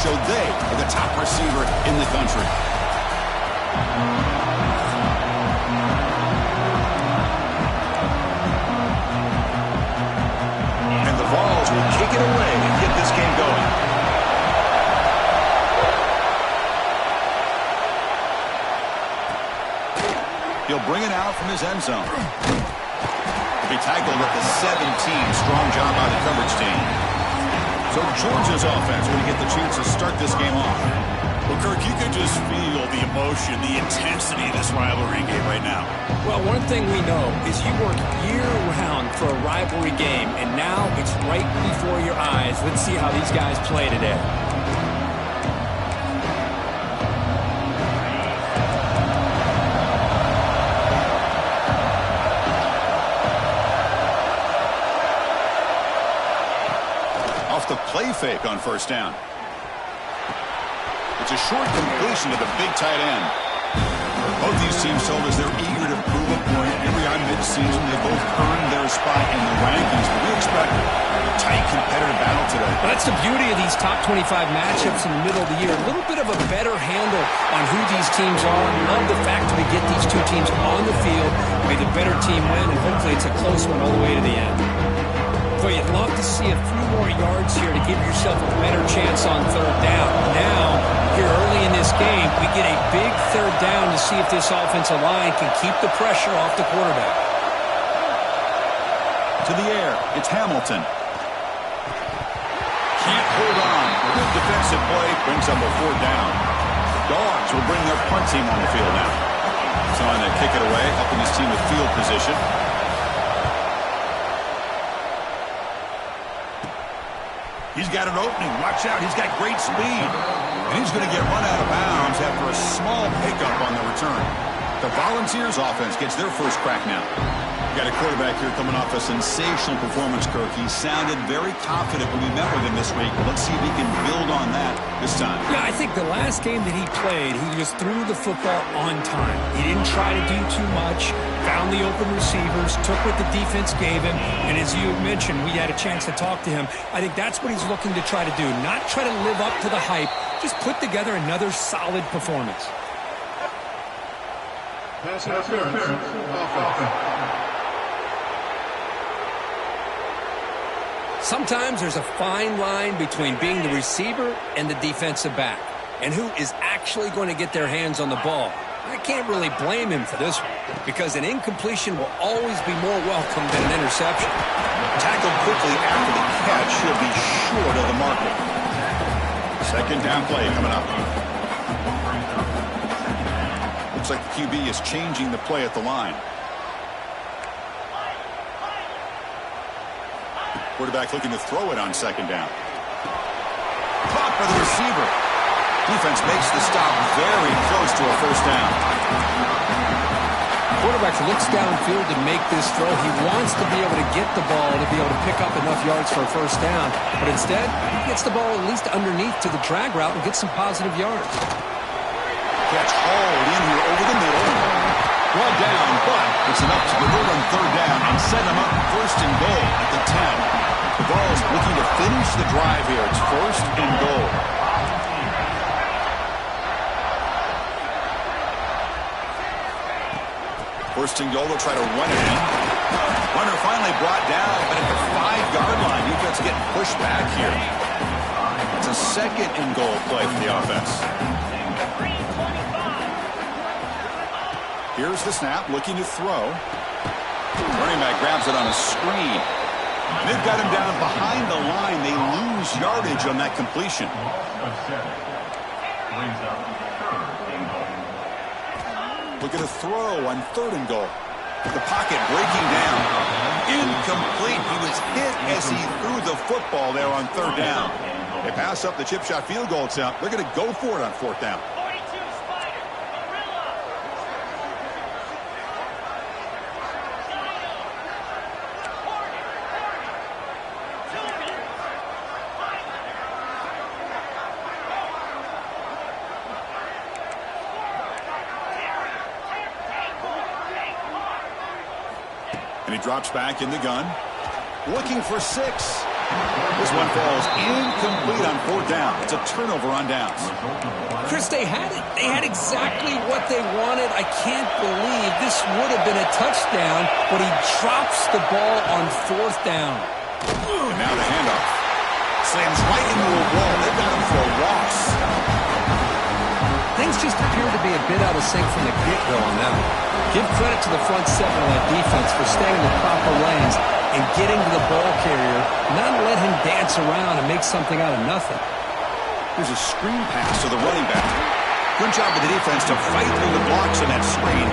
So they are the top receiver in the country. And the Vols will kick it away and get this game going. He'll bring it out from his end zone. He tackled at the 17. Strong job by the coverage team. So Georgia's offense will get the chance to start this game off. Well, Kirk, you can just feel the emotion, the intensity of this rivalry game right now. Well, one thing we know is you work year-round for a rivalry game, and now it's right before your eyes. Let's see how these guys play today. The play fake on first down. It's a short completion to the big tight end. Both these teams told us they're eager to prove a point. Here we are mid-season. They both earned their spot in the rankings, but we expect a tight competitive battle today. Well, that's the beauty of these top 25 matchups in the middle of the year. A little bit of a better handle on who these teams are. Love the fact that we get these two teams on the field. May the better team win, and hopefully it's a close one all the way to the end. Boy, you'd love to see a few more yards here to give yourself a better chance on third down. Now, here early in this game, we get a big third down to see if this offensive line can keep the pressure off the quarterback. To the air, it's Hamilton. Can't hold on. Good defensive play brings up a fourth down. Dogs will bring their punt team on the field now. Trying to kick it away, helping his team with field position. He's got an opening. Watch out. He's got great speed. And he's going to get run out of bounds after a small pickup on the return. The Volunteers offense gets their first crack now. Got a quarterback here coming off a sensational performance, Kirk. He sounded very confident when we met with him this week. Let's see if he can build on that this time. Yeah, I think the last game that he played, he just threw the football on time. He didn't try to do too much, found the open receivers, took what the defense gave him, and as you mentioned, we had a chance to talk to him. I think that's what he's looking to try to do, not try to live up to the hype, just put together another solid performance. Sometimes there's a fine line between being the receiver and the defensive back, and who is actually going to get their hands on the ball. I can't really blame him for this one, because an incompletion will always be more welcome than an interception. Tackled quickly after the catch, he'll be short of the marker. Second down play coming up. Looks like the QB is changing the play at the line. Quarterback looking to throw it on second down. Caught by the receiver. Defense makes the stop very close to a first down. Quarterback looks downfield to make this throw. He wants to be able to get the ball to be able to pick up enough yards for a first down. But instead, he gets the ball at least underneath to the drag route and gets some positive yards. Catch hauled in here over the middle. Brought down, but it's enough to convert on third down and set him up first and goal at the 10. The Vols looking to finish the drive here. It's first and goal. First and goal, they'll try to run it in. Runner finally brought down, but at the 5-yard line, defense getting pushed back here. It's a second and goal play for the offense. Here's the snap, looking to throw. Running back grabs it on a screen. They've got him down behind the line. They lose yardage on that completion. Look at a throw on third and goal. The pocket breaking down. Incomplete. He was hit as he threw the football there on third down. They pass up the chip shot field goal attempt. They're going to go for it on fourth down. And he drops back in the gun. Looking for 6. This one falls incomplete on fourth down. It's a turnover on downs. Chris, they had it. They had exactly what they wanted. I can't believe this would have been a touchdown, but he drops the ball on fourth down. And now the handoff. Slams right into a wall. They've got him for a loss. Things just appear to be a bit out of sync from the get-go on that one. Give credit to the front seven of that defense for staying in the proper lanes and getting to the ball carrier, not let him dance around and make something out of nothing. There's a screen pass to the running back. Good job of the defense to fight through the blocks on that screen.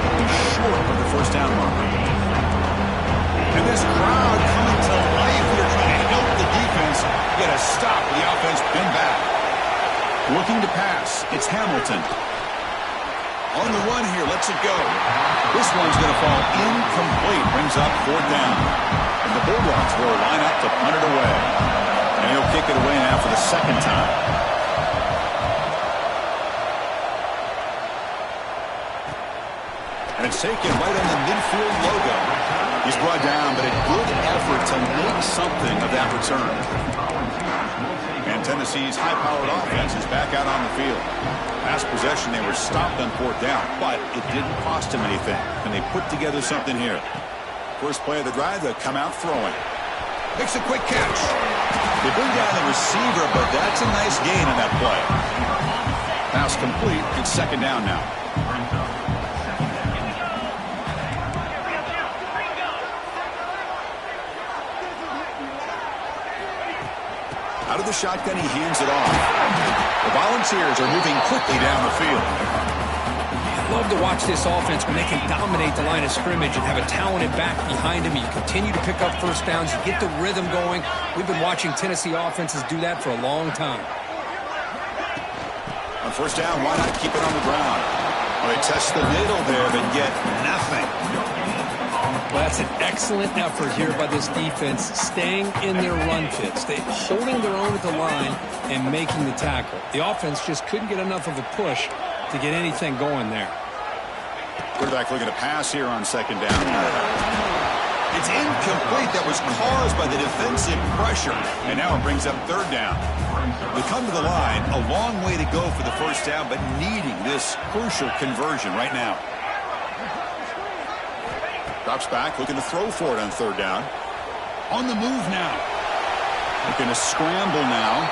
Short of the first down mark. And this crowd coming to life here trying to help the defense get a stop. The offense been back. Looking to pass. It's Hamilton. On the run here, lets it go. This one's going to fall incomplete. Brings up fourth down. And the Bulldogs will line up to punt it away. And he'll kick it away now for the second time. And it's taken right on the midfield logo. He's brought down, but a good effort to make something of that return. And Tennessee's high-powered offense is back out on the field. Last possession, they were stopped on fourth down, but it didn't cost them anything. And they put together something here. First play of the drive, they'll come out throwing. Makes a quick catch. They bring down the receiver, but that's a nice gain on that play. Pass complete. It's second down now. Out of the shotgun, he hands it off. The Volunteers are moving quickly down the field. I love to watch this offense when they can dominate the line of scrimmage and have a talented back behind him. You continue to pick up first downs. You get the rhythm going. We've been watching Tennessee offenses do that for a long time. On first down, why not keep it on the ground? Well, they test the middle there, but get nothing. Well, that's an excellent effort here by this defense, staying in their run fits. They holding their own at the line and making the tackle. The offense just couldn't get enough of a push to get anything going there. Quarterback looking to pass here on second down. It's incomplete. That was caused by the defensive pressure. And now it brings up third down. We come to the line, a long way to go for the first down, but needing this crucial conversion right now. Drops back, looking to throw for it on third down. On the move now. Looking to scramble now.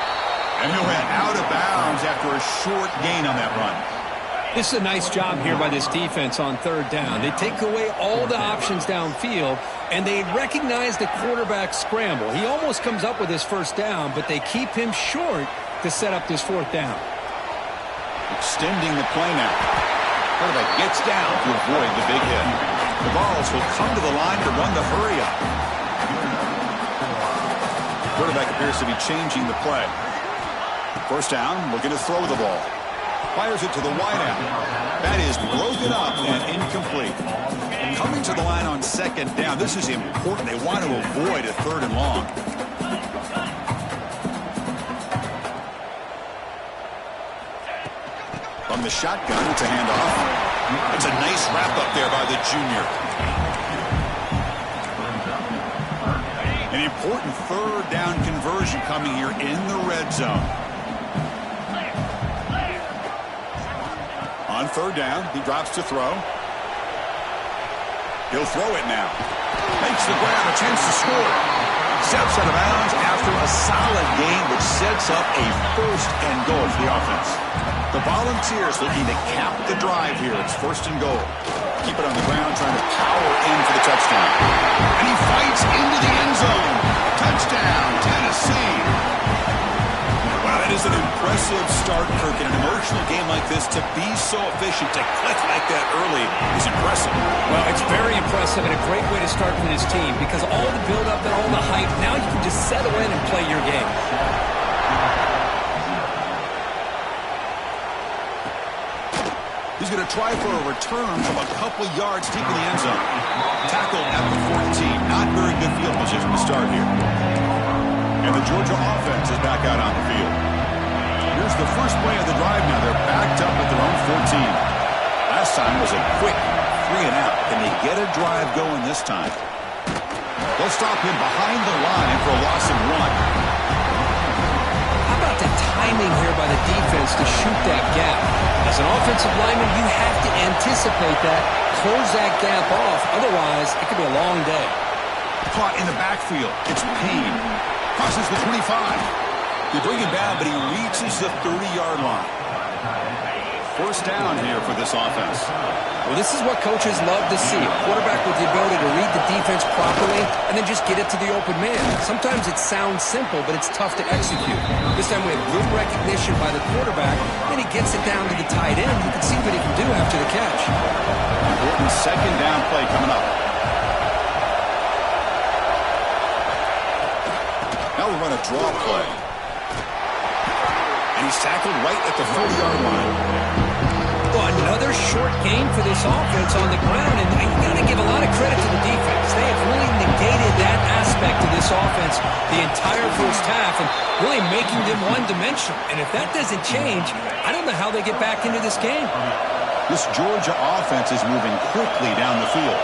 And he'll head out of bounds after a short gain on that run. This is a nice job here by this defense on third down. They take away all the options downfield, and they recognize the quarterback scramble. He almost comes up with his first down, but they keep him short to set up this fourth down. Extending the play now. Quarterback gets down to avoid the big hit. The Vols will come to the line to run the hurry up. Quarterback appears to be changing the play. First down, looking to throw the ball. Fires it to the wideout. That is broken up and incomplete. Coming to the line on second down. This is important. They want to avoid a third and long. From the shotgun, it's a handoff. It's a nice wrap-up there by the junior. An important third down conversion coming here in the red zone. On third down, he drops to throw. He'll throw it now. Makes the grab, a chance to score. Steps out of bounds after a solid gain, which sets up a first and goal for the offense. The Volunteers looking to cap the drive here. It's first and goal. Keep it on the ground, trying to power in for the touchdown. And he fights into the end zone. Touchdown, Tennessee. Wow, that is an impressive start, Kirk. In an emotional game like this, to be so efficient, to click like that early is impressive. Well, it's very impressive and a great way to start for this team because all the build-up and all the hype, now you can just settle in and play your game. He's going to try for a return from a couple yards deep in the end zone. Tackled at the 14. Not very good field position to start here. And the Georgia offense is back out on the field. Here's the first play of the drive now. They're backed up at their own 14. Last time was a quick 3 and out. Can they get a drive going this time? They'll stop him behind the line for a loss of 1. How about the timing here by the defense to shoot that gap? As an offensive lineman, you have to anticipate that, close that gap off. Otherwise, it could be a long day. Caught in the backfield. It's Payne. Crosses the 25. They bring him down, but he reaches the 30-yard line. First down here for this offense. Well, this is what coaches love to see. A quarterback with the ability to read the defense properly and then just get it to the open man. Sometimes it sounds simple, but it's tough to execute. This time we have good recognition by the quarterback, and he gets it down to the tight end. You can see what he can do after the catch. Important second down play coming up. Now we run a draw play. And he's tackled right at the 40-yard line. Well, another short game for this offense on the ground, and you got to give a lot of credit to the defense. They have really negated that aspect of this offense the entire first half and really making them one-dimensional. And if that doesn't change, I don't know how they get back into this game. This Georgia offense is moving quickly down the field.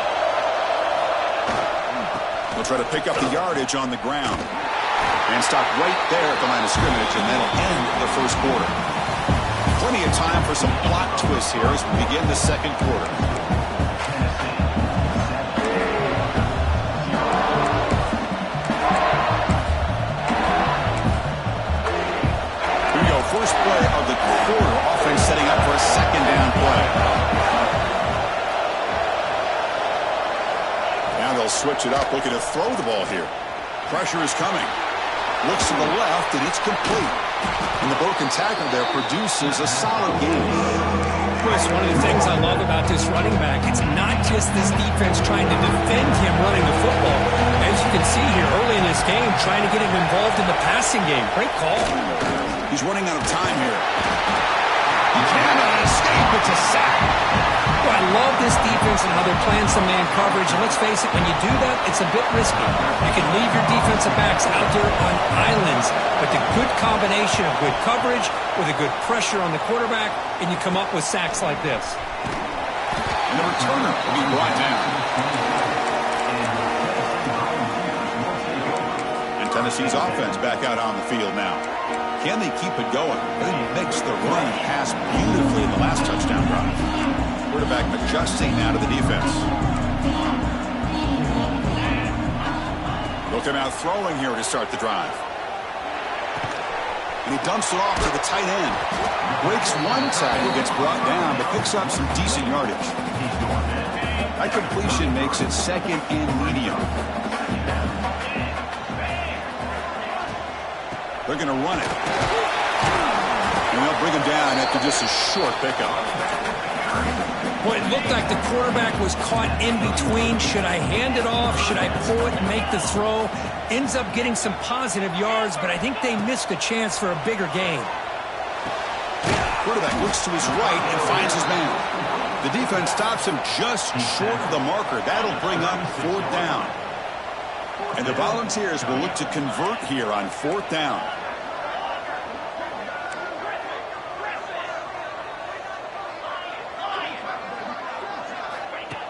They'll try to pick up the yardage on the ground. And stop right there at the line of scrimmage, and that'll end the first quarter. Plenty of time for some plot twists here as we begin the second quarter. Here we go, first play of the quarter. Offense setting up for a second down play. Now they'll switch it up, looking to throw the ball here. Pressure is coming. Looks to the left, and it's complete. And the broken tackle there produces a solid game. Chris, one of the things I love about this running back, it's not just this defense trying to defend him running the football. As you can see here early in this game, trying to get him involved in the passing game. Great call. He's running out of time here. He cannot escape. It's a sack. Well, I love this defense and how they're playing some man coverage. And let's face it, when you do that, it's a bit risky. You can leave your defensive backs out there on islands, but the good combination of good coverage with a good pressure on the quarterback, and you come up with sacks like this. And the returner will be brought down. And Tennessee's offense back out on the field now. Can they keep it going? They mixed the run and pass beautifully in the last touchdown drive. Quarterback adjusting now to the defense. They'll come out throwing here to start the drive. And he dumps it off to the tight end. Breaks one tackle, gets brought down, but picks up some decent yardage. That completion makes it second and medium. They're going to run it. And they'll bring him down after just a short pickup. Well, it looked like the quarterback was caught in between. Should I hand it off? Should I pull it and make the throw? Ends up getting some positive yards, but I think they missed a chance for a bigger gain. Quarterback looks to his right and finds his man. The defense stops him just short of the marker. That'll bring up fourth down. And the Volunteers will look to convert here on fourth down.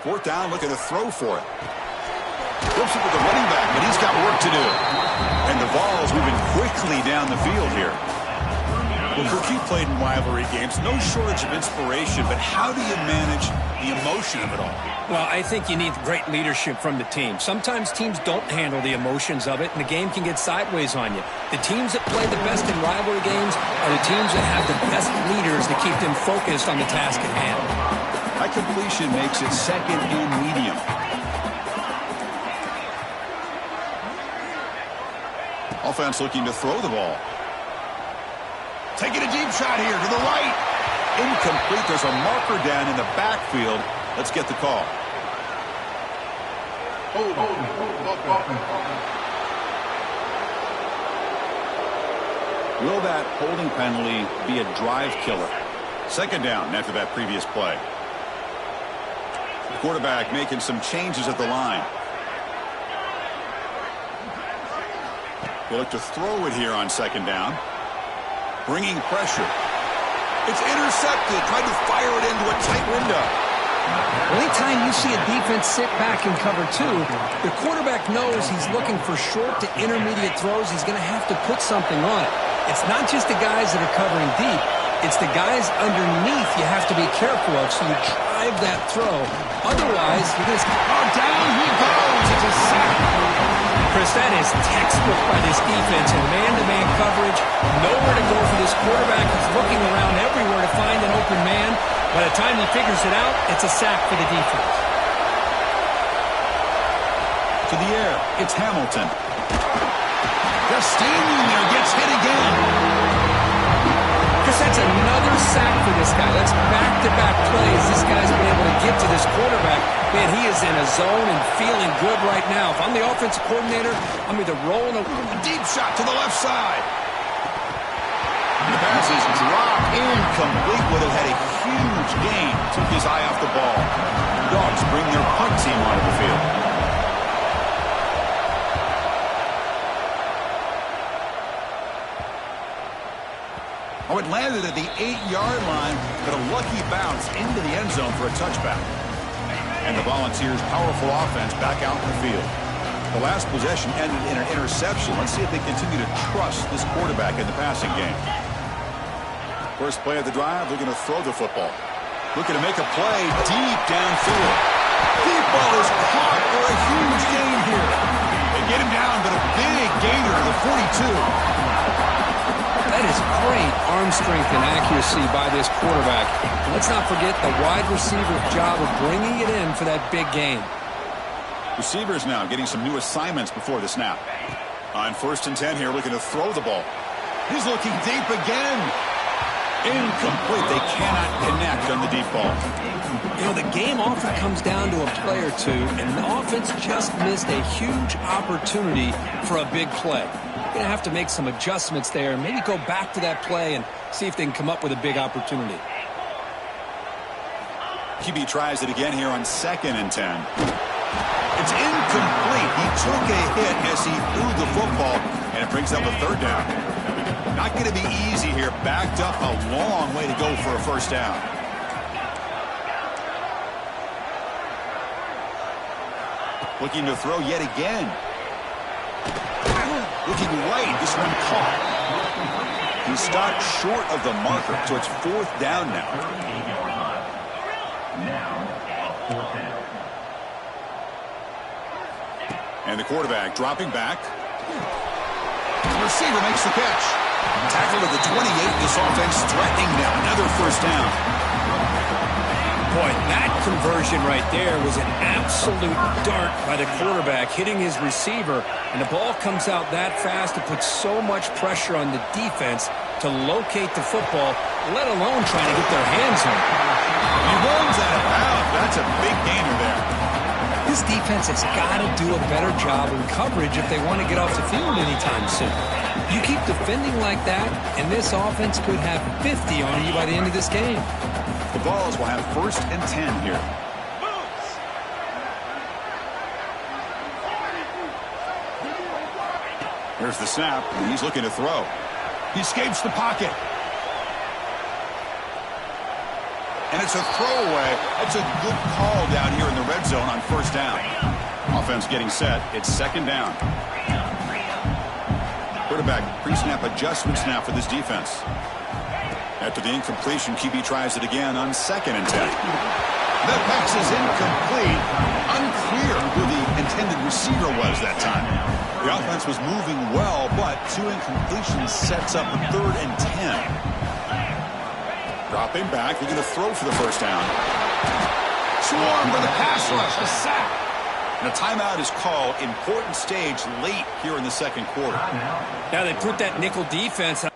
Fourth down, looking to throw for it. Flips it with the running back, but he's got work to do. And the ball is moving quickly down the field here. Well, Kirk, you played in rivalry games. No shortage of inspiration, but how do you manage the emotion of it all? Well, I think you need great leadership from the team. Sometimes teams don't handle the emotions of it, and the game can get sideways on you. The teams that play the best in rivalry games are the teams that have the best leaders to keep them focused on the task at hand. That completion makes it second and medium. Offense looking to throw the ball. Taking a deep shot here to the right. Incomplete. There's a marker down in the backfield. Let's get the call. Will that holding penalty be a drive killer? Second down after that previous play. Quarterback making some changes at the line. They look to throw it here on second down. Bringing pressure. It's intercepted. Tried to fire it into a tight window. Well, anytime you see a defense sit back and cover two, the quarterback knows he's looking for short to intermediate throws. He's going to have to put something on it. It's not just the guys that are covering deep. It's the guys underneath you have to be careful of, so you drive that throw. Otherwise, you're going to say, oh, down he goes. It's a sack. Chris, that is textbook by this defense in man-to-man coverage. Nowhere to go for this quarterback. He's looking around everywhere to find an open man. By the time he figures it out, it's a sack for the defense. To the air, it's Hamilton. Just standing there, gets hit again. Chris, that's another sack for this guy. That's back-to-back plays. This guy's been able to get to this quarterback. Man, he is in a zone and feeling good right now. If I'm the offensive coordinator, I'm either rolling a deep shot to the left side. The pass is dropped, incomplete. Would have had a huge gain. Took his eye off the ball. Dogs bring their punt team onto the field. Oh, it landed at the 8-yard line, but a lucky bounce into the end zone for a touchback. And the Volunteers' powerful offense back out in the field. The last possession ended in an interception. Let's see if they continue to trust this quarterback in the passing game. First play of the drive, looking to throw the football. Looking to make a play deep downfield. Deep ball is caught for a huge gain here. They get him down, but a big gainer to the 42. That is great arm strength and accuracy by this quarterback. And let's not forget the wide receiver's job of bringing it in for that big gain. Receivers now getting some new assignments before the snap. On 1st and 10 here, looking to throw the ball. He's looking deep again. Incomplete. They cannot connect on the deep ball. You know, the game often comes down to a play or two, and the offense just missed a huge opportunity for a big play. Going to have to make some adjustments there and maybe go back to that play and see if they can come up with a big opportunity. QB tries it again here on 2nd and 10. It's incomplete. He took a hit as he threw the football, and it brings up a 3rd down. Not going to be easy here. Backed up a long way to go for a 1st down. Looking to throw yet again. Looking right, this one caught. He stopped short of the marker, so it's 4th down now. And the quarterback dropping back. The receiver makes the catch. Tackle to the 28. This offense threatening now. Another 1st down. Boy, that conversion right there was an absolute dart by the quarterback, hitting his receiver, and the ball comes out that fast. It puts so much pressure on the defense to locate the football, let alone trying to get their hands on it. He runs out of bounds. That's a big gainer there. This defense has got to do a better job in coverage if they want to get off the field anytime soon. You keep defending like that, and this offense could have 50 on you by the end of this game. The Vols will have 1st and 10 here. Here's the snap, and he's looking to throw. He escapes the pocket. And it's a throwaway. That's a good call down here in the red zone on 1st down. Offense getting set. It's 2nd down. Quarterback pre-snap adjustments now for this defense. After the incompletion, QB tries it again on 2nd and 10. That pass is incomplete. Unclear who the intended receiver was that time. The offense was moving well, but 2 incompletions sets up a 3rd and 10. Dropping back, they're going to throw for the 1st down. Swarm for the pass rush, the sack. And a timeout is called. Important stage late here in the 2nd quarter. Now they put that nickel defense out.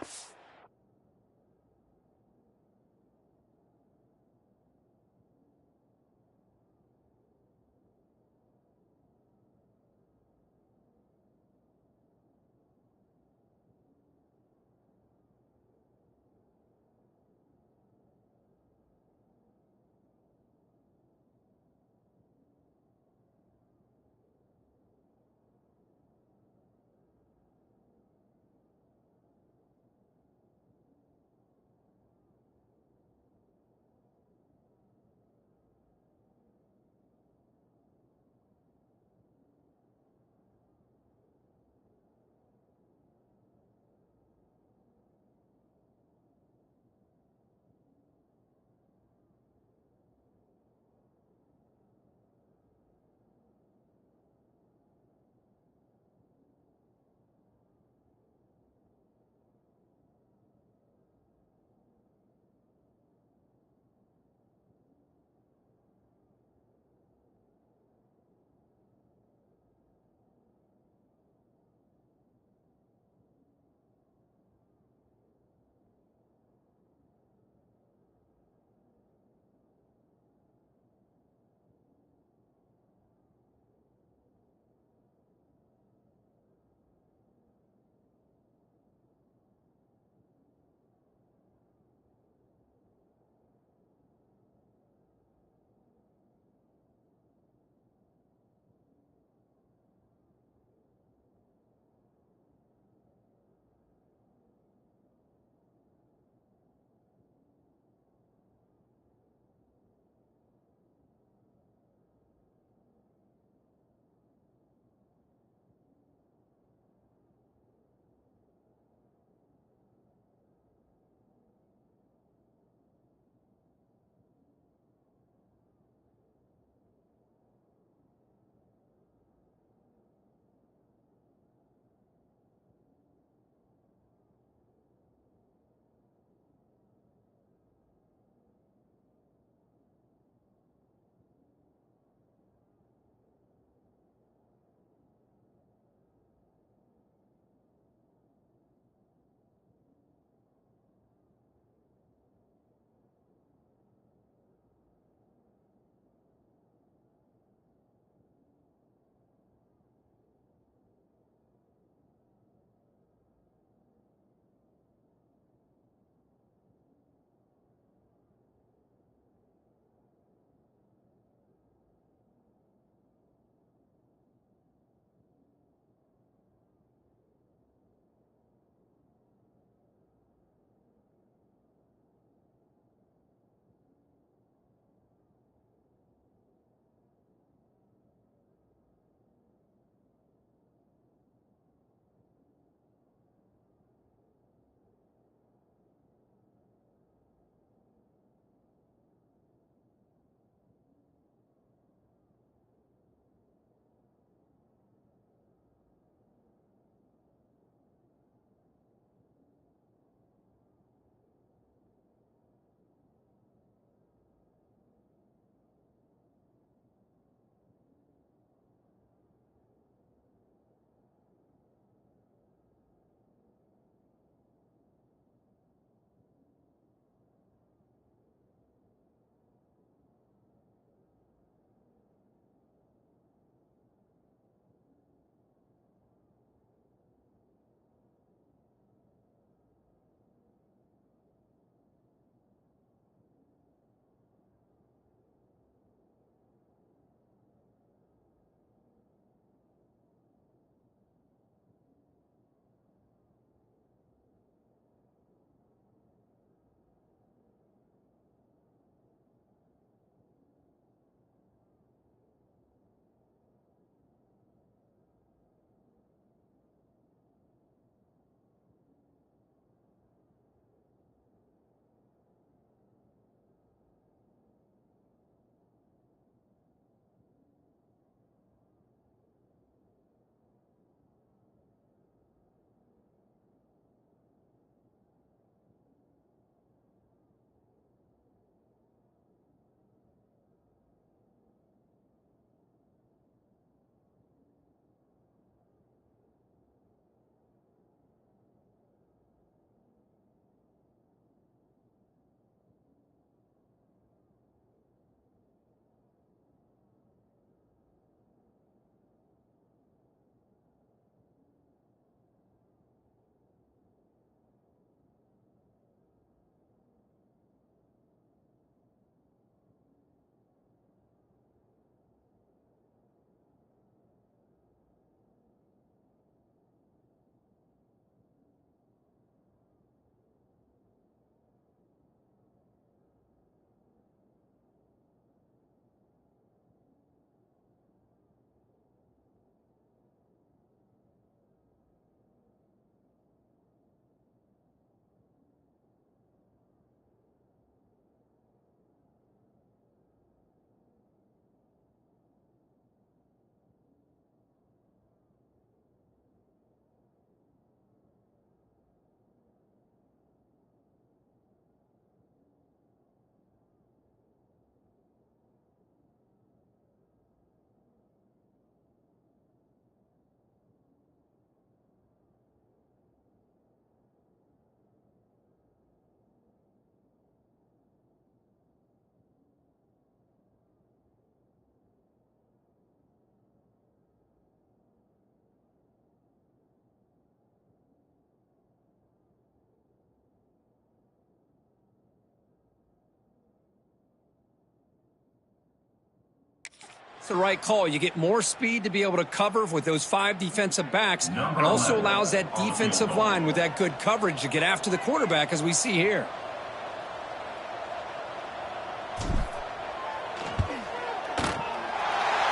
It's the right call. You get more speed to be able to cover with those 5 defensive backs, and also allows that defensive line with that good coverage to get after the quarterback, as we see here.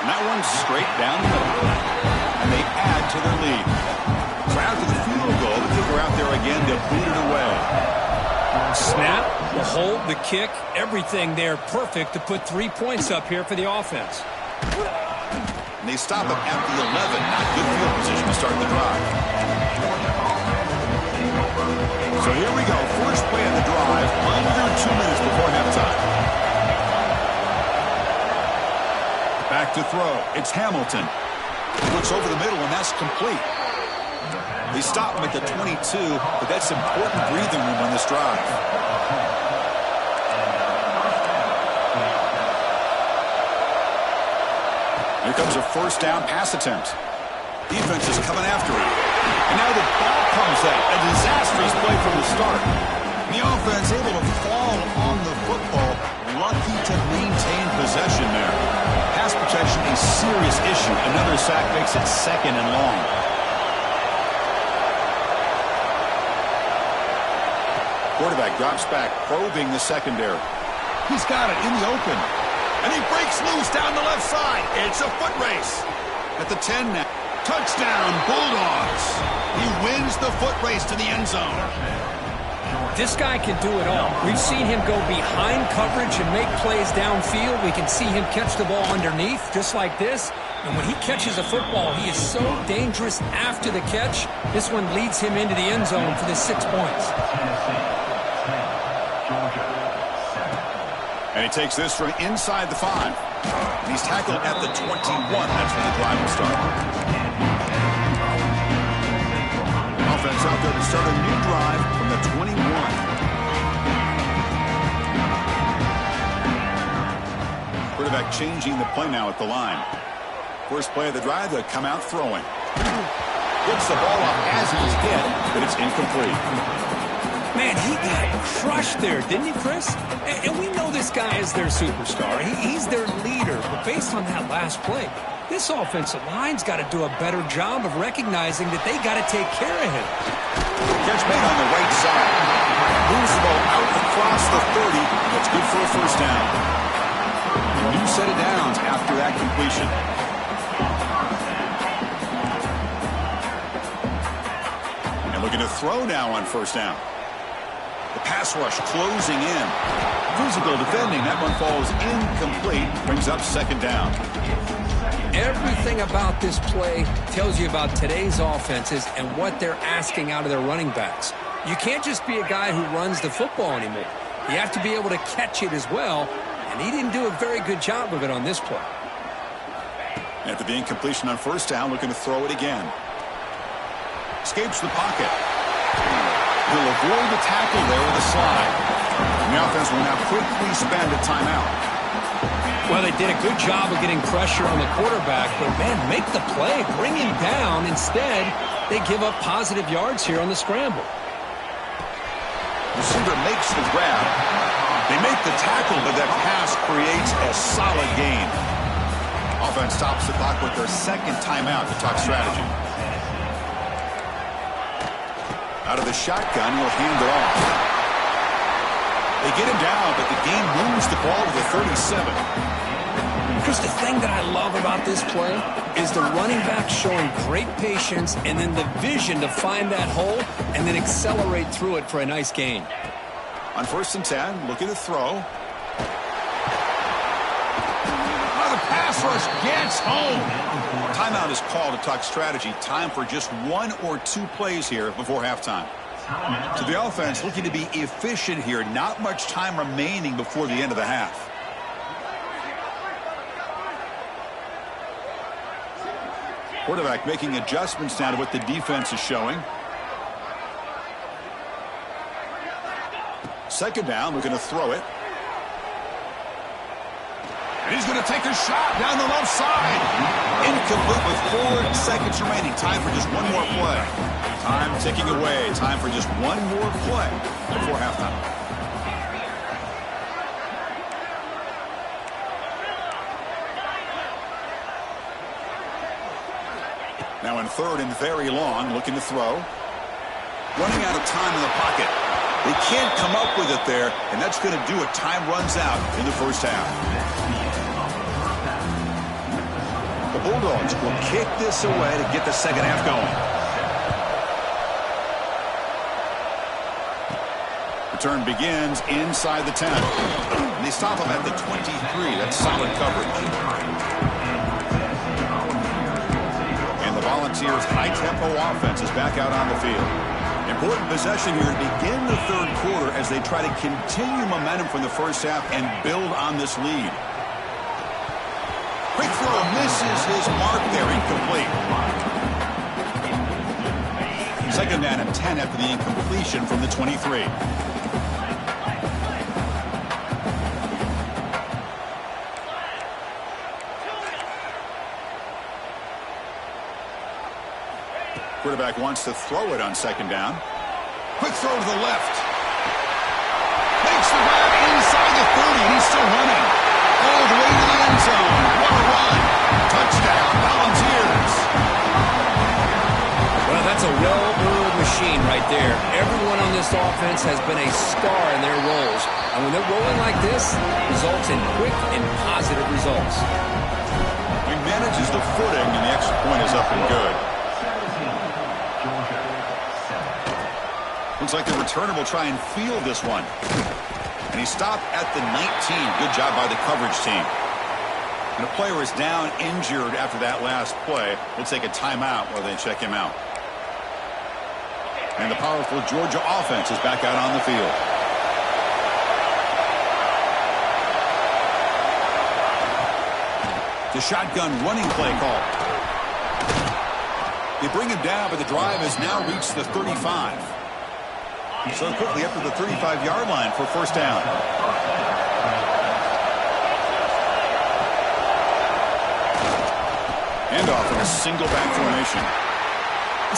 And that one's straight down the middle. And they add to their lead. So after the field goal, the kicker out there again to boot it away. Snap, the hold, the kick, everything there perfect to put 3 points up here for the offense. And they stop it at the 11. Not good field position to start the drive. So here we go. First play of the drive. Under 2 minutes before halftime. Back to throw. It's Hamilton. Looks over the middle, and that's complete. They stop him at the 22, but that's important breathing room on this drive. Here comes a first down pass attempt. Defense is coming after it. And now the ball comes out. A disastrous play from the start. The offense able to fall on the football. Lucky to maintain possession there. Pass protection a serious issue. Another sack makes it 2nd and long. Quarterback drops back, probing the secondary. He's got it in the open. And he breaks loose down the left side. It's a foot race. At the 10 now. Touchdown, Bulldogs. He wins the foot race to the end zone. This guy can do it all. We've seen him go behind coverage and make plays downfield. We can see him catch the ball underneath, just like this. And when he catches a football, he is so dangerous after the catch. This one leads him into the end zone for the 6 points. And he takes this from inside the 5. And he's tackled at the 21. That's when the drive will start. Offense out there to start a new drive from the 21. Quarterback changing the play now at the line. First play of the drive, they'll come out throwing. Gets the ball off as he's hit, but it's incomplete. Man, he got crushed there, didn't he, Chris? And we know this guy is their superstar. He's their leader. But based on that last play, this offensive line's got to do a better job of recognizing that they got to take care of him. Catch made on the right side. Moves the ball out across the 30. That's good for a first down. A new set of downs after that completion. And looking to throw now on first down. The pass rush closing in. Physical defending. That one falls incomplete. Brings up 2nd down. Everything about this play tells you about today's offenses and what they're asking out of their running backs. You can't just be a guy who runs the football anymore. You have to be able to catch it as well, and he didn't do a very good job of it on this play. After the incompletion on first down, looking to throw it again. Escapes the pocket. He'll avoid the tackle there with a slide. And the offense will now quickly spend a timeout. Well, they did a good job of getting pressure on the quarterback, but, man, make the play, bring him down. Instead, they give up positive yards here on the scramble. Receiver makes the grab. They make the tackle, but that pass creates a solid gain. Offense stops the clock with their 2nd timeout to talk strategy. Out of the shotgun, he'll hand it off. They get him down, but the game moves the ball to the 37. Chris, the thing that I love about this play is the running back showing great patience and then the vision to find that hole and then accelerate through it for a nice gain. On 1st and 10, looking to throw. Oh, the pass rush gets home. Timeout is called to talk strategy. Time for just 1 or 2 plays here before halftime. So the offense looking to be efficient here. Not much time remaining before the end of the half. Quarterback making adjustments now to what the defense is showing. 2nd down, looking to throw it. And he's going to take a shot down the left side. Incomplete with 4 seconds remaining. Time for just 1 more play. Time ticking away. Time for just 1 more play before halftime. on 3rd and very long, looking to throw. Running out of time in the pocket. They can't come up with it there, and that's going to do it. Time runs out in the first half. The Bulldogs will kick this away to get the second half going. Return begins inside the 10. And they stop him at the 23. That's solid coverage. And the Volunteers' high-tempo offense is back out on the field. Important possession here to begin the third quarter as they try to continue momentum from the first half and build on this lead. Quick throw misses his mark there, incomplete. Second down and 10 after the incompletion from the 23. Quarterback wants to throw it on second down. Quick throw to the left. Makes the grab inside the 30, and he's still running. All the way to the end zone. What a run. Touchdown, Volunteers. Well, that's a well-oiled machine right there. Everyone on this offense has been a star in their roles. And when they're rolling like this, results in quick and positive results. He manages the footing, and the extra point is up and good. Looks like the returner will try and field this one. And he stopped at the 19. Good job by the coverage team. And a player is down injured after that last play. We'll take a timeout while they check him out. And the powerful Georgia offense is back out on the field. The shotgun running play call. They bring him down, but the drive has now reached the 35. So quickly up to the 35-yard line for first down. Handoff in a single back formation.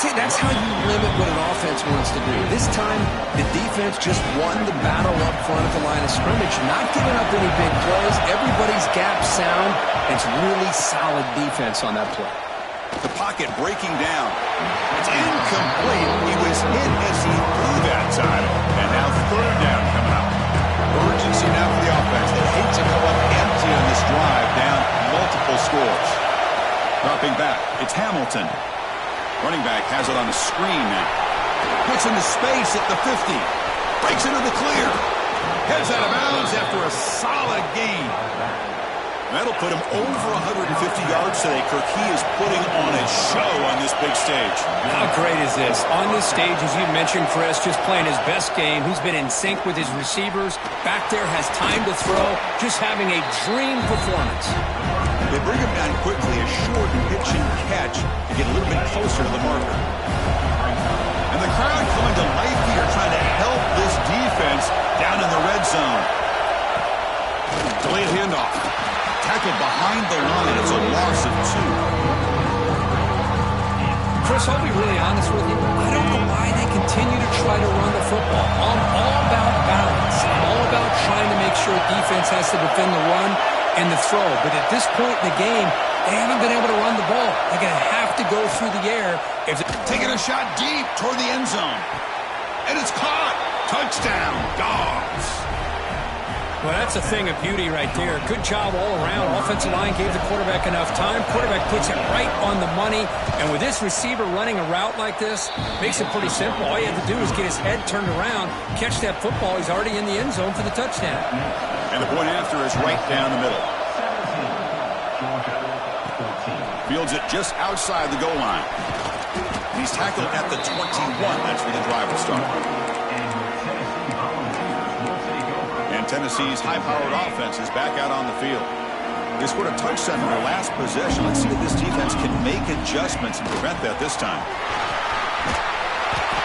See, that's how you limit what an offense wants to do. This time, the defense just won the battle up front at the line of scrimmage, not giving up any big plays. Everybody's gap sound. It's really solid defense on that play. The pocket breaking down. It's incomplete. He was hit as he threw that time. And now third down coming up. Urgency now for the offense. They hate to go up empty on this drive, down multiple scores. Dropping back, it's Hamilton. Running back has it on the screen now. Puts into space at the 50. Breaks into the clear. Heads out of bounds after a solid gain. That'll put him over 150 yards today. Kirk, he is putting on a show on this big stage. How great is this? On this stage, as you mentioned, Chris, just playing his best game. He's been in sync with his receivers. Back there, has time to throw. Just having a dream performance. They bring him down quickly, a short pitch and catch to get a little bit closer to the marker. And the crowd coming to life here, trying to help this defense down in the red zone. Delayed handoff. Tackled behind the line. It's a loss of 2. Chris, I'll be really honest with you. I don't know why they continue to try to run the football. I'm all about balance. I'm all about trying to make sure defense has to defend the run and the throw. But at this point in the game, they haven't been able to run the ball. They're going to have to go through the air. If taking a shot deep toward the end zone. And it's caught. Touchdown, Dogs. Well, that's a thing of beauty right there. Good job all around. Offensive line gave the quarterback enough time. Quarterback puts it right on the money. And with this receiver running a route like this, makes it pretty simple. All you have to do is get his head turned around, catch that football. He's already in the end zone for the touchdown. And the point after is right down the middle. Fields it just outside the goal line. He's tackled at the 21. That's where the drive will start. Tennessee's high-powered offense is back out on the field. They scored a touchdown in their last possession. Let's see if this defense can make adjustments and prevent that this time.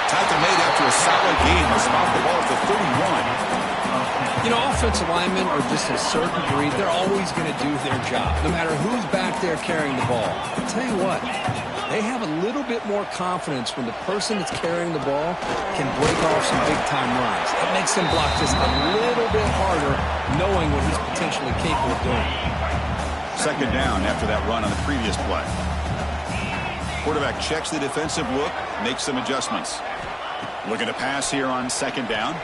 Tackle made after a solid gain. They stop the ball at the 31. You know, offensive linemen are just a certain breed. They're always going to do their job, no matter who's back there carrying the ball. I'll tell you what, they have a little bit more confidence when the person that's carrying the ball can break off some big-time runs. It makes them block just a little bit harder, knowing what he's potentially capable of doing. Second down after that run on the previous play. Quarterback checks the defensive look, makes some adjustments. Looking to pass here on second down.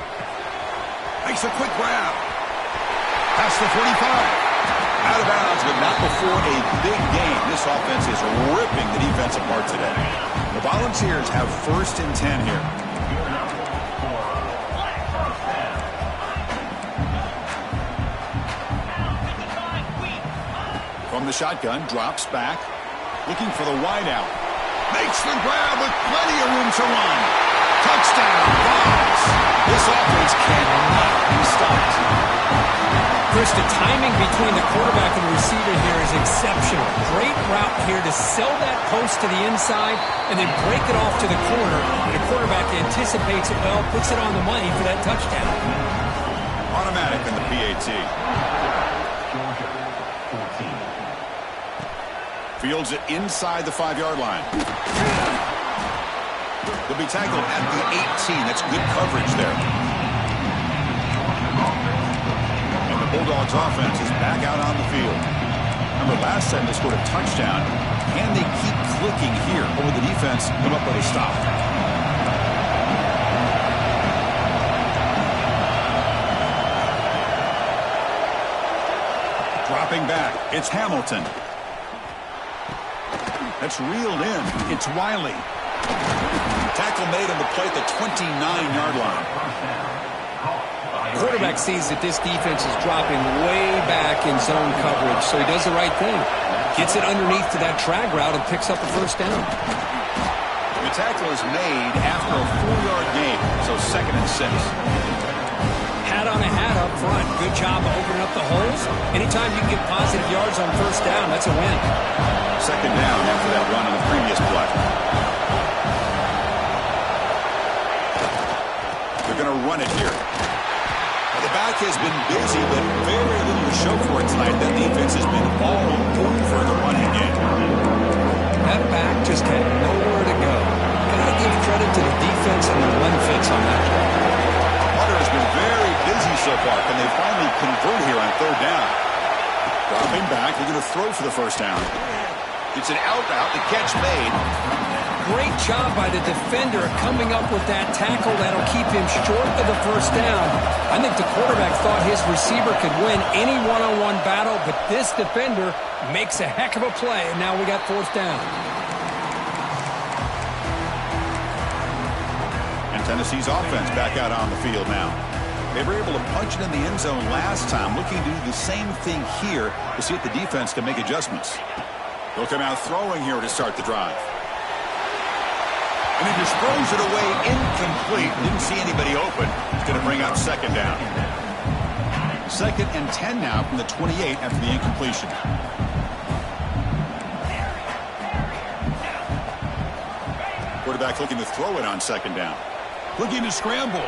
Makes a quick grab. Past the 45. Out of bounds, but not before a big game. This offense is ripping the defense apart today. The Volunteers have 1st and 10 here. From the shotgun, drops back. Looking for the wideout. Makes the grab with plenty of room to run. Touchdown, Vols. This offense cannot be stopped. Chris, the timing between the quarterback and the receiver here is exceptional. Great route here to sell that post to the inside and then break it off to the corner. The quarterback anticipates it well, puts it on the money for that touchdown. Automatic in the PAT. Fields it inside the 5-yard line. They'll be tackled at the 18. That's good coverage there. And the Bulldogs offense is back out on the field. Remember, last time they scored a touchdown. Can they keep clicking here? Or will the defense come up with a stop? Dropping back. It's Hamilton. That's reeled in. It's Wiley. Tackle made on the play at the 29-yard line. Quarterback sees that this defense is dropping way back in zone coverage, so he does the right thing. Gets it underneath to that drag route and picks up a 1st down. The tackle is made after a 4-yard gain, so 2nd and 6. Hat on a hat up front. Good job of opening up the holes. Anytime you can get positive yards on 1st down, that's a win. 2nd down after that run on the previous play. They're going to run it here. The back has been busy, but very little to show for it tonight. That defense has been all over the running game. That back just had nowhere to go. Gotta give credit to the defense and the run fits on that play. Hunter has been very busy so far. Can they finally convert here on 3rd down? Dropping back, they're going to throw for the 1st down. It's an out route, the catch made. Great job by the defender coming up with that tackle that'll keep him short of the 1st down. I think the quarterback thought his receiver could win any one-on-one battle, but this defender makes a heck of a play, and now we got 4th down. And Tennessee's offense back out on the field now. They were able to punch it in the end zone last time, looking to do the same thing here to see if the defense can make adjustments. They'll come out throwing here to start the drive. And he just throws it away incomplete. Didn't see anybody open. It's going to bring up 2nd down. 2nd and 10 now from the 28 after the incompletion. Quarterback looking to throw it on 2nd down. Looking to scramble.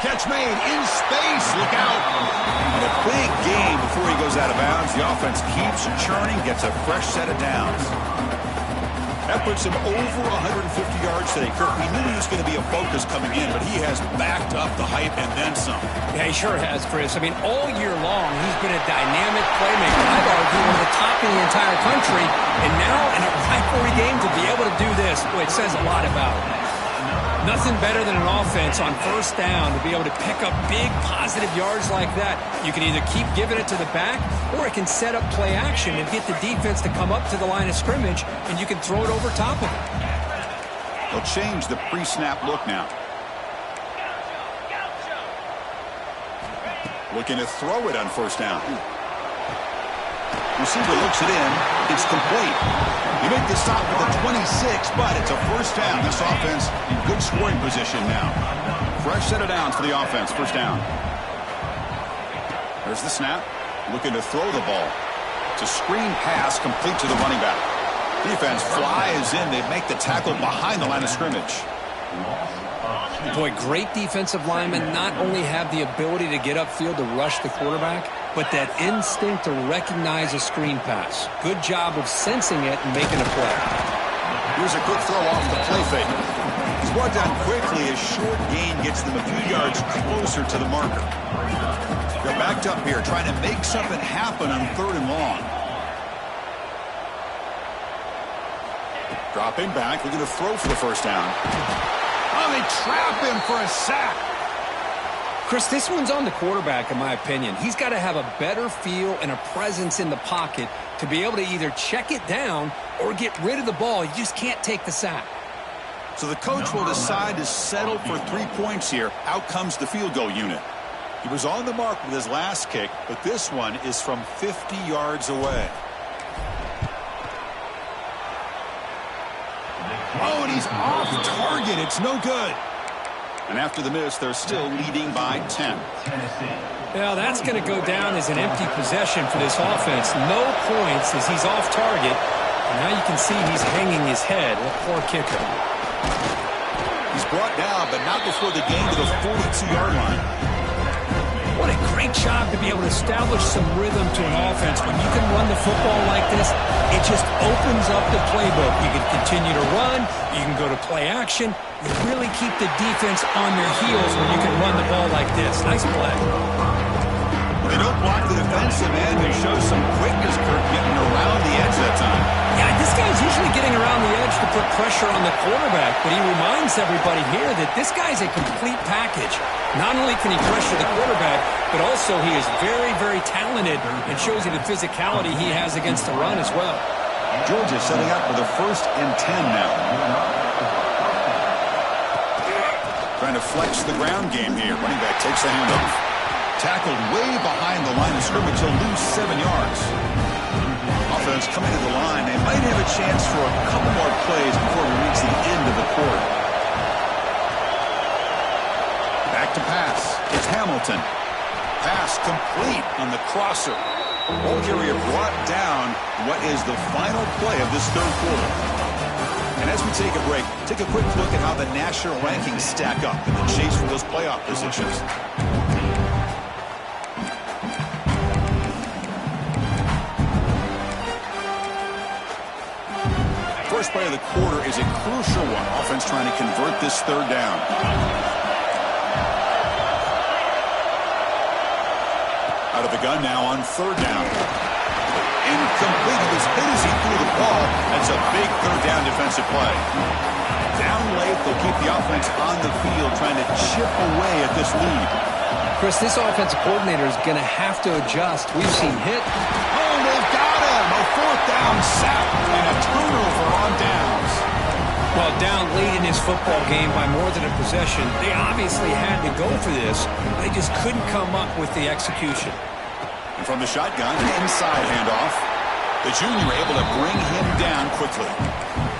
Catch made in space. Look out. And a big game before he goes out of bounds. The offense keeps churning, gets a fresh set of downs. That puts him over 150 yards today. Kirk, we knew he was going to be a focus coming in, but he has backed up the hype and then some. Yeah, he sure has, Chris. I mean, all year long, he's been a dynamic playmaker. I'd argue one of the top in the entire country. And now, in a rivalry game, to be able to do this, boy, it says a lot about him. Nothing better than an offense on 1st down to be able to pick up big positive yards like that. You can either keep giving it to the back, or it can set up play action and get the defense to come up to the line of scrimmage, and you can throw it over top of it. They'll change the pre-snap look now. Looking to throw it on 1st down. Receiver looks it in. It's complete. You make the stop for the 26, but it's a 1st down. This offense in good scoring position now. Fresh set of downs for the offense. 1st down. There's the snap. Looking to throw the ball. It's a screen pass complete to the running back. Defense flies in. They make the tackle behind the line of scrimmage. Boy, great defensive linemen not only have the ability to get upfield to rush the quarterback, but that instinct to recognize a screen pass. Good job of sensing it and making a play. Here's a quick throw off the play fake. It's brought down quickly as short gain gets them a few yards closer to the marker. They're backed up here trying to make something happen on 3rd and long. Dropping back, looking to throw for the first down. Oh, they trap him for a sack. Chris, this one's on the quarterback, in my opinion. He's got to have a better feel and a presence in the pocket to be able to either check it down or get rid of the ball. You just can't take the sack. So the coach will decide to settle for 3 points here. Out comes the field goal unit. He was on the mark with his last kick, but this one is from 50 yards away. Oh, and he's off target. It's no good. And after the miss, they're still leading by 10. Well, that's going to go down as an empty possession for this offense. No points as he's off target. And now you can see he's hanging his head. What poor kicker. He's brought down, but not before the gain to the 42-yard line. What a great job to be able to establish some rhythm to an offense. When you can run the football like this, it just opens up the playbook. You can continue to run. You can go to play action. You really keep the defense on their heels when you can run the ball like this. Nice play. They don't block the defensive end and show some quickness, Kirk, getting around the edge that time. Yeah, this guy's usually getting around the edge to put pressure on the quarterback, but he reminds everybody here that this guy's a complete package. Not only can he pressure the quarterback, but also he is very, very talented and shows you the physicality he has against the run as well. Georgia setting up for the 1st and 10 now. Trying to flex the ground game here. Running back takes the handoff. Tackled way behind the line of scrimmage. He'll lose 7 yards. Offense coming to the line. They might have a chance for a couple more plays before we reach the end of the quarter. Back to pass. It's Hamilton. Pass complete on the crosser. Ball carrier brought down what is the final play of this third quarter. And as we take a break, take a quick look at how the national rankings stack up in the chase for those playoff positions. First play of the quarter is a crucial one. Offense trying to convert this third down. Out of the gun now on third down. Incomplete. He was hit as he threw the ball. That's a big third down defensive play. Down late, they'll keep the offense on the field trying to chip away at this lead. Chris, this offensive coordinator is going to have to adjust. We've seen hit. Oh, they've got him. A 4th down sack and a turnover on downs. Well, down late in his football game by more than a possession, they obviously had to go for this. They just couldn't come up with the execution. And from the shotgun, an inside handoff. The junior able to bring him down quickly.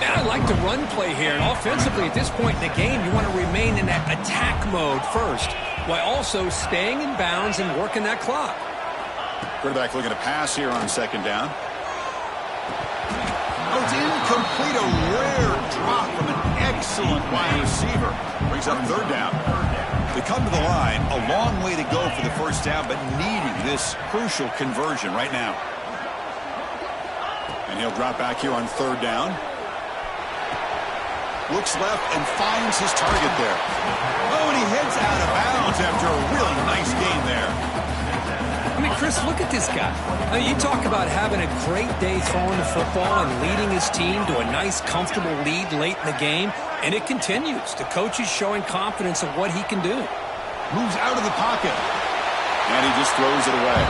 And I like the run play here. And offensively, at this point in the game, you want to remain in that attack mode first, while also staying in bounds and working that clock. Quarterback looking to pass here on 2nd down. Oh, it's incomplete. A rare drop from an excellent wide receiver. Brings up 3rd down. They come to the line. A long way to go for the 1st down, but needing this crucial conversion right now. And he'll drop back here on 3rd down. Looks left and finds his target there. Oh, and he heads out of bounds after a really nice game there. I mean, Chris, look at this guy. I mean, you talk about having a great day throwing the football and leading his team to a nice, comfortable lead late in the game, and it continues. The coach is showing confidence of what he can do. Moves out of the pocket, and he just throws it away.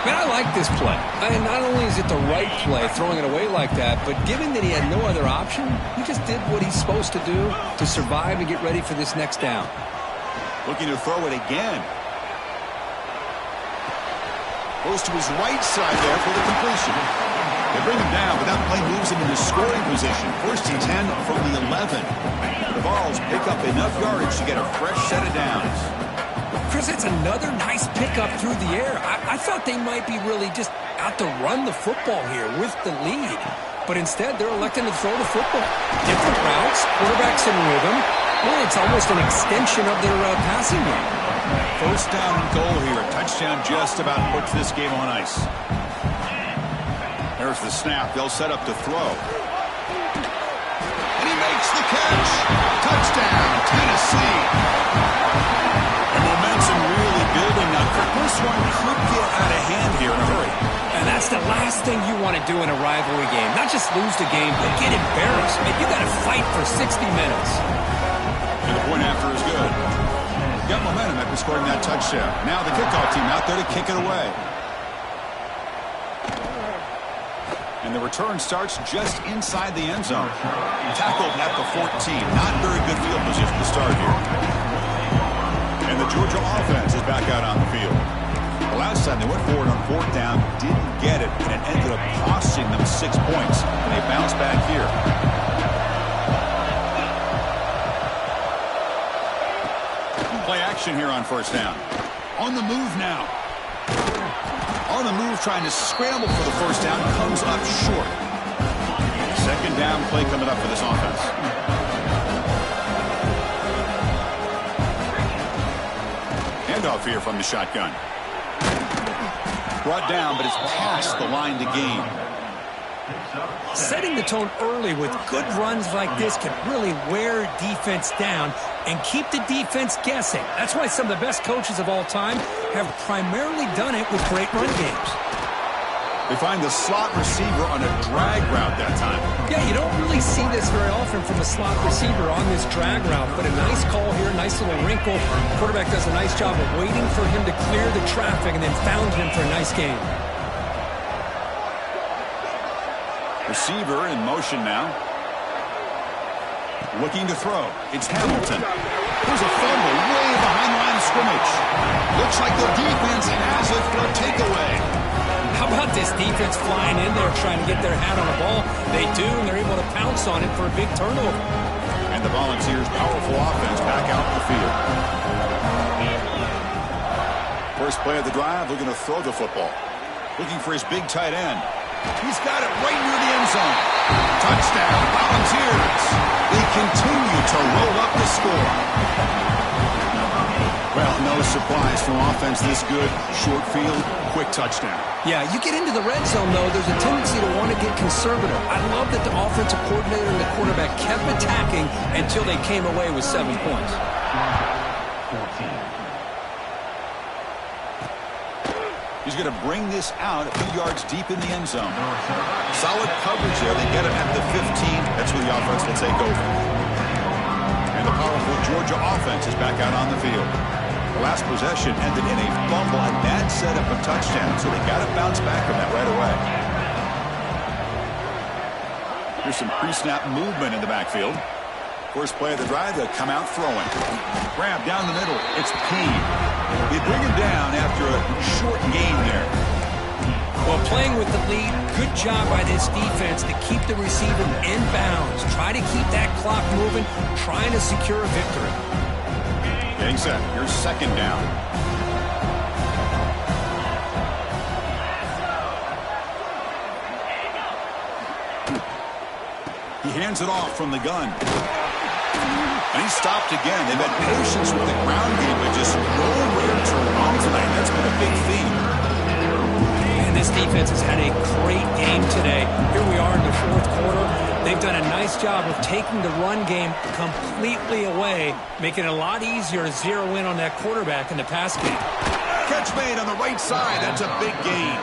Man, I like this play. And not only is it the right play, throwing it away like that, but given that he had no other option, he just did what he's supposed to do to survive and get ready for this next down. Looking to throw it again. Goes to his right side there for the completion. They bring him down, but that play moves him into scoring position. 1st and 10 from the 11. The Vols pick up enough yardage to get a fresh set of downs. Chris, it's another nice pickup through the air. I thought they might be really just out to run the football here with the lead. But instead, they're electing to throw the football. Different routes, quarterbacks in rhythm. Well, it's almost an extension of their passing game. 1st down and goal here. A touchdown just about puts this game on ice. There's the snap. They'll set up to throw. And he makes the catch. Touchdown, Tennessee. And momentum really building now. This one could get out of hand here in a hurry. And that's the last thing you want to do in a rivalry game. Not just lose the game, but get embarrassed. Man, you got to fight for 60 minutes. And the point after is good. Got momentum after scoring that touchdown. Now the kickoff team out there to kick it away. And the return starts just inside the end zone. Tackled at the 14. Not very good field position to start here. And the Georgia offense is back out on the field. The last time they went forward on fourth down, didn't get it, and it ended up costing them 6 points. And they bounce back here. Play action here on first down. On the move now. On the move, trying to scramble for the first down, comes up short. Second down play coming up for this offense. Handoff here from the shotgun. Brought down, but it's past the line to gain. Setting the tone early with good runs like this can really wear defense down and keep the defense guessing. That's why some of the best coaches of all time have primarily done it with great run games. They find the slot receiver on a drag route that time. Yeah, you don't really see this very often from a slot receiver on this drag route, but a nice call here, nice little wrinkle. The quarterback does a nice job of waiting for him to clear the traffic and then found him for a nice gain. Receiver in motion now. Looking to throw. It's Hamilton. There's a fumble way behind the line of scrimmage. Looks like the defense has it for a takeaway. How about this defense flying in there trying to get their hat on the ball? They do, and they're able to pounce on it for a big turnover. And the Volunteers' powerful offense back out in the field. First play of the drive, looking to throw the football. Looking for his big tight end. He's got it right near the end zone. Touchdown, Volunteers. They continue to roll up the score. Well, no surprise from offense this good. Short field, quick touchdown. Yeah, you get into the red zone, though, there's a tendency to want to get conservative. I love that the offensive coordinator and the quarterback kept attacking until they came away with 7 points. He's going to bring this out a few yards deep in the end zone. Solid coverage there. They get him at the 15. That's where the offense will take over. And the powerful Georgia offense is back out on the field. The last possession ended in a fumble, and that set up a touchdown, so they got to bounce back from that right away. Here's some pre-snap movement in the backfield. First play of the drive, they'll come out throwing. Grab down the middle. It's Payne. They bring him down after a short gain there. Well, playing with the lead, good job by this defense to keep the receiver in bounds. Try to keep that clock moving, trying to secure a victory. Getting set. Here's second down. He hands it off from the gun. And he stopped again. They've had patience with the ground game, but just nowhere to run tonight. That's been a big theme. And this defense has had a great game today. Here we are in the fourth quarter. They've done a nice job of taking the run game completely away, making it a lot easier to zero in on that quarterback in the pass game. Catch made on the right side. That's a big gain.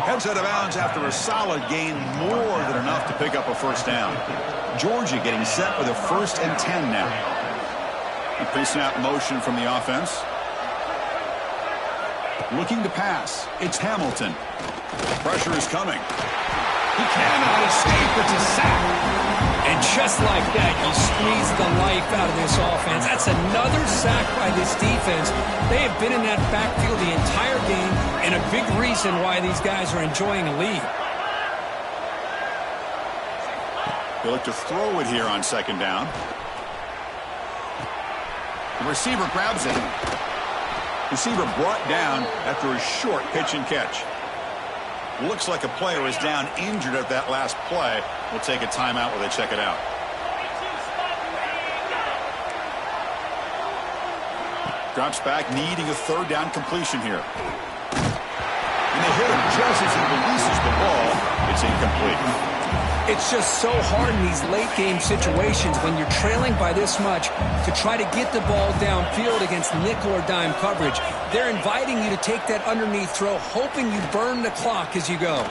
Heads out of bounds after a solid gain, more than enough to pick up a first down. Georgia getting set with a 1st and 10 now. A pre-snap motion from the offense. Looking to pass. It's Hamilton. Pressure is coming. He cannot escape. It's a sack. And just like that, you squeeze the life out of this offense. That's another sack by this defense. They have been in that backfield the entire game, and a big reason why these guys are enjoying a lead. They look to throw it here on second down. The receiver grabs it. Receiver brought down after a short pitch and catch. Looks like a player is down injured at that last play. We'll take a timeout while they check it out. Drops back, needing a third down completion here. And they hit him just as he releases the ball. It's incomplete. It's just so hard in these late-game situations when you're trailing by this much to try to get the ball downfield against nickel or dime coverage. They're inviting you to take that underneath throw, hoping you burn the clock as you go.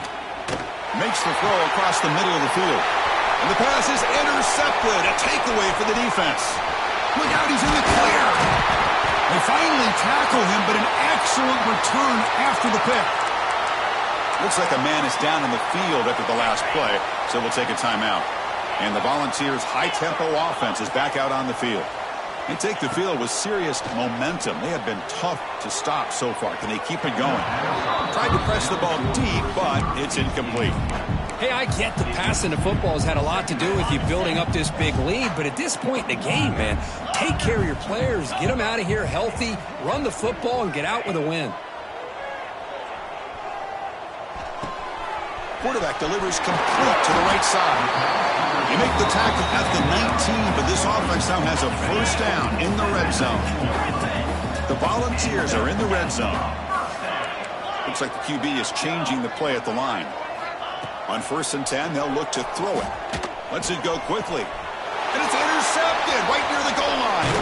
Makes the throw across the middle of the field. And the pass is intercepted. A takeaway for the defense. Look out, he's in the clear. They finally tackle him, but an excellent return after the pick. Looks like a man is down in the field after the last play, so we'll take a timeout. And the Volunteers' high-tempo offense is back out on the field. They take the field with serious momentum. They have been tough to stop so far. Can they keep it going? Tried to press the ball deep, but it's incomplete. Hey, I get the passing the football has had a lot to do with you building up this big lead, but at this point in the game, man, take care of your players, get them out of here healthy, run the football, and get out with a win. Quarterback delivers complete to the right side. You make the tackle at the 19, but this offense now has a first down in the red zone. The Volunteers are in the red zone. Looks like the QB is changing the play at the line. On 1st and 10, they'll look to throw it. Lets it go quickly. And it's intercepted right near the goal line.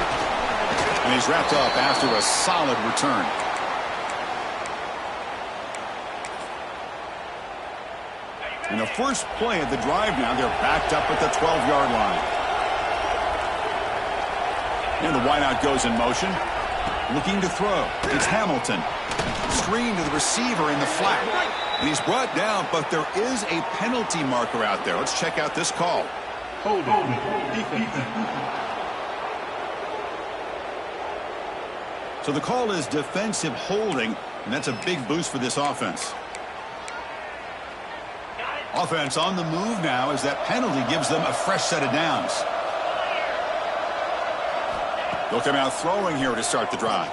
And he's wrapped up after a solid return. In the first play of the drive now, they're backed up at the 12-yard line. And the wideout goes in motion. Looking to throw. It's Hamilton. Screen to the receiver in the flat. And he's brought down, but there is a penalty marker out there. Let's check out this call. So the call is defensive holding, and that's a big boost for this offense. Offense on the move now as that penalty gives them a fresh set of downs. They'll come out throwing here to start the drive.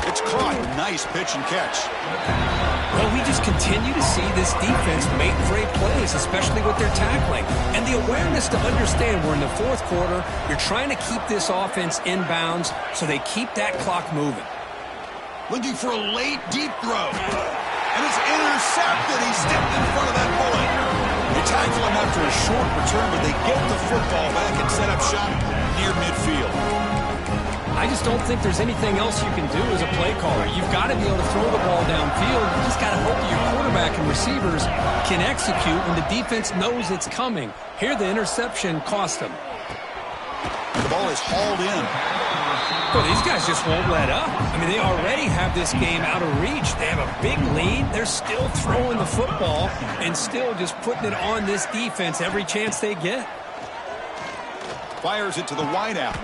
It's caught. Nice pitch and catch. Well, we just continue to see this defense make great plays, especially with their tackling. And the awareness to understand we're in the fourth quarter, you're trying to keep this offense in bounds so they keep that clock moving. Looking for a late deep throw. And it's intercepted. He stepped in front of that bullet. They tackle him after a short return, but they get the football back and set up shop near midfield. I just don't think there's anything else you can do as a play caller. You've got to be able to throw the ball downfield. You just got to hope that your quarterback and receivers can execute when the defense knows it's coming. Here, the interception cost them. The ball is hauled in. Well, these guys just won't let up. I mean, they already have this game out of reach. They have a big lead. They're still throwing the football and still just putting it on this defense every chance they get. Fires it to the wideout.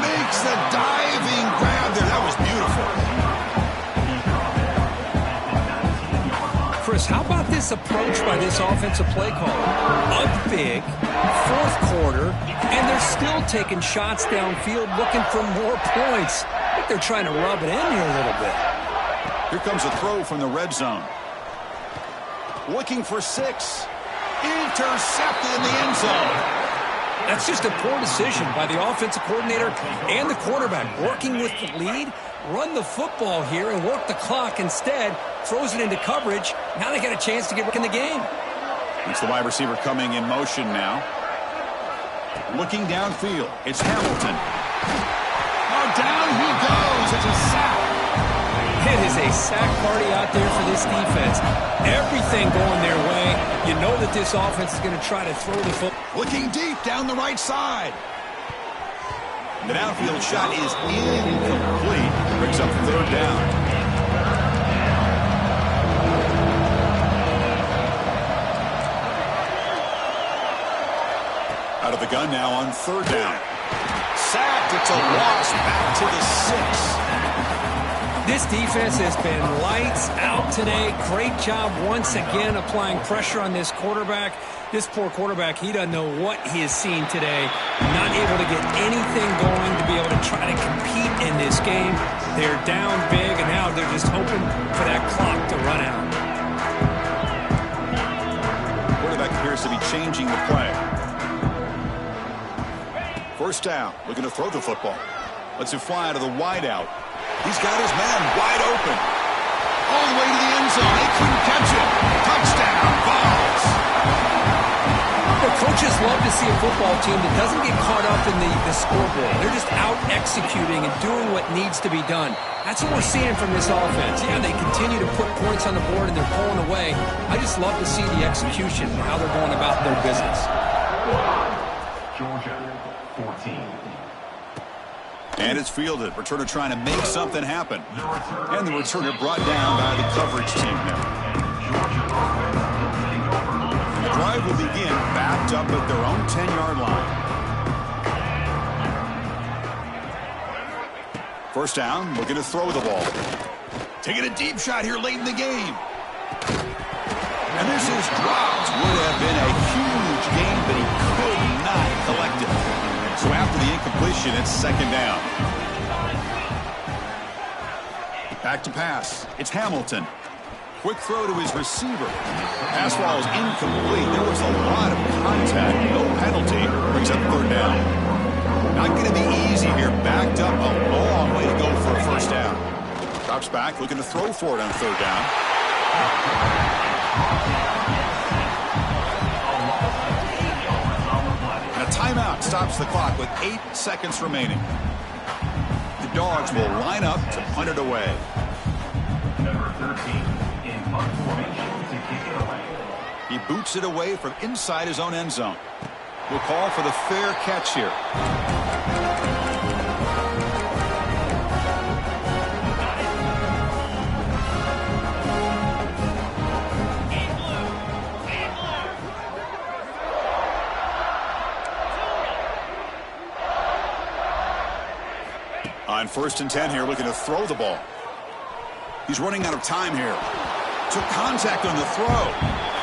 Makes the diving grab there. That was beautiful. Chris, how about this approach by this offensive play caller? Up big, fourth quarter, and they're still taking shots downfield looking for more points. I think they're trying to rub it in here a little bit. Here comes a throw from the red zone. Looking for 6. Intercepted in the end zone. That's just a poor decision by the offensive coordinator and the quarterback. Working with the lead, run the football here and work the clock instead. Throws it into coverage. Now they got a chance to get back in the game. It's the wide receiver coming in motion now. Looking downfield. It's Hamilton. Oh, down he goes. It's a sack. It is a sack party out there for this defense. Everything going their way. You know that this offense is going to try to throw the football. Looking deep down the right side. The downfield shot is incomplete. Brings up 3rd down. Out of the gun now on 3rd down. Sacked. It's a loss back to the 6. This defense has been lights out today. Great job once again applying pressure on this quarterback. This poor quarterback, he doesn't know what he has seen today. Not able to get anything going to be able to try to compete in this game. They're down big, and now they're just hoping for that clock to run out. Quarterback appears to be changing the play. 1st down, looking to throw the football. Lets it fly out of the wideout. He's got his man wide open. All the way to the end zone. They couldn't catch him. Touchdown, Vols. Coaches love to see a football team that doesn't get caught up in the scoreboard. They're just out executing and doing what needs to be done. That's what we're seeing from this offense. Yeah, they continue to put points on the board and they're pulling away. I just love to see the execution and how they're going about their business. Georgia, 14. And it's fielded. Returner trying to make something happen. And the returner brought down by the coverage team there. The drive will begin backed up at their own 10-yard line. First down, looking to throw the ball. Taking a deep shot here late in the game. And this is dropped. Would have been a huge gain, but he could not collect it. So after the incompletion, it's second down. Back to pass. It's Hamilton. Quick throw to his receiver. Pass ball is incomplete. There was a lot of contact. No penalty. Brings up third down. Not going to be easy here. Backed up a long way to go for a first down. Drops back, looking to throw for it on third down. And a timeout stops the clock with 8 seconds remaining. The Dogs will line up to punt it away. Number 13 in punt formation to kick it away. He boots it away from inside his own end zone. We'll call for the fair catch here. On 1st and 10 here, looking to throw the ball. He's running out of time here. Took contact on the throw.